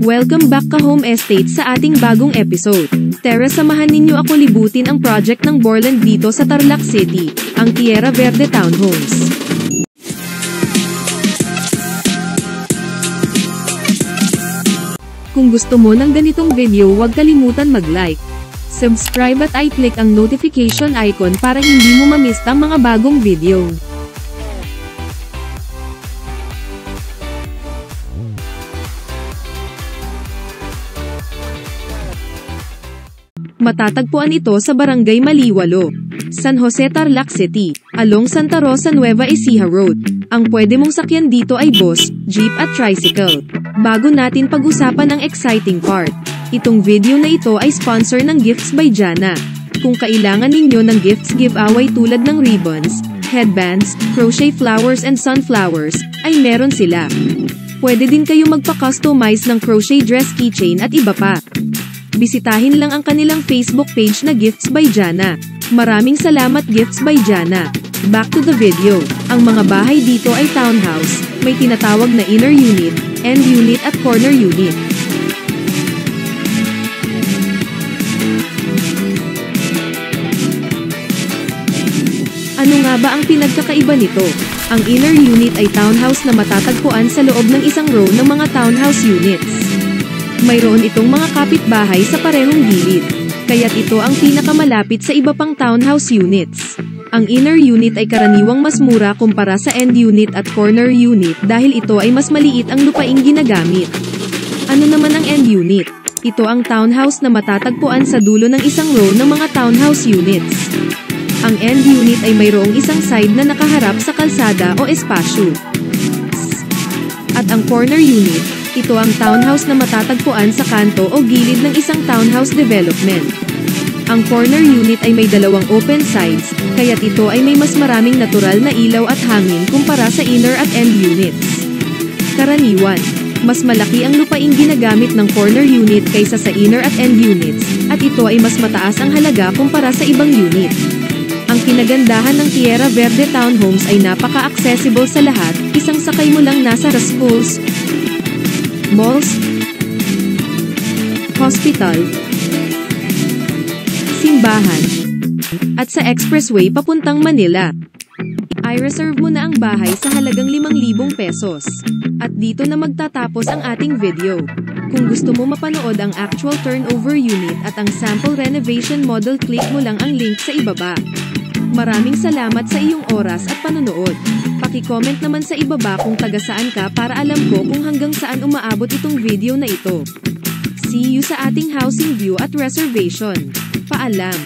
Welcome back ka Home Estate sa ating bagong episode. Tara samahan ninyo ako libutin ang project ng Borland dito sa Tarlac City, ang Tierra Verde Townhomes. Kung gusto mo ng ganitong video, huwag kalimutan mag-like, subscribe at i-click ang notification icon para hindi mo ma-miss ang mga bagong video. Matatagpuan ito sa Barangay Maliwalo, San Jose, Tarlac City, along Santa Rosa Nueva Ecija Road. Ang pwede mong sakyan dito ay bus, jeep at tricycle. Bago natin pag-usapan ang exciting part, itong video na ito ay sponsor ng Gifts by Jana. Kung kailangan ninyo ng gifts giveaway tulad ng ribbons, headbands, crochet flowers and sunflowers, ay meron sila. Pwede din kayo magpa-customize ng crochet dress keychain at iba pa. Bisitahin lang ang kanilang Facebook page na Gifts by Jana. Maraming salamat Gifts by Jana. Back to the video. Ang mga bahay dito ay townhouse, may tinatawag na inner unit, end unit at corner unit. Ano nga ba ang pinagkakaiba nito? Ang inner unit ay townhouse na matatagpuan sa loob ng isang row ng mga townhouse units. Mayroon itong mga kapitbahay sa parehong gilid, kaya't ito ang pinakamalapit sa iba pang townhouse units. Ang inner unit ay karaniwang mas mura kumpara sa end unit at corner unit dahil ito ay mas maliit ang lupaing ginagamit. Ano naman ang end unit? Ito ang townhouse na matatagpuan sa dulo ng isang row ng mga townhouse units. Ang end unit ay mayroong isang side na nakaharap sa kalsada o espasyo. At ang corner unit, ito ang townhouse na matatagpuan sa kanto o gilid ng isang townhouse development. Ang corner unit ay may dalawang open sides, kaya't ito ay may mas maraming natural na ilaw at hangin kumpara sa inner at end units. Karaniwan, mas malaki ang lupaing ginagamit ng corner unit kaysa sa inner at end units, at ito ay mas mataas ang halaga kumpara sa ibang unit. Ang kinagandahan ng Tierra Verde Townhomes ay napaka-accessible sa lahat, isang sakay mo lang nasa schools, malls, hospital, simbahan, at sa expressway papuntang Manila. I-reserve mo na ang bahay sa halagang 5,000 pesos. At dito na magtatapos ang ating video. Kung gusto mo mapanood ang actual turnover unit at ang sample renovation model, click mo lang ang link sa ibaba. Maraming salamat sa iyong oras at panonood. Paki-comment naman sa ibaba kung taga saan ka para alam ko kung hanggang saan umaabot itong video na ito. See you sa ating housing view at reservation. Paalam!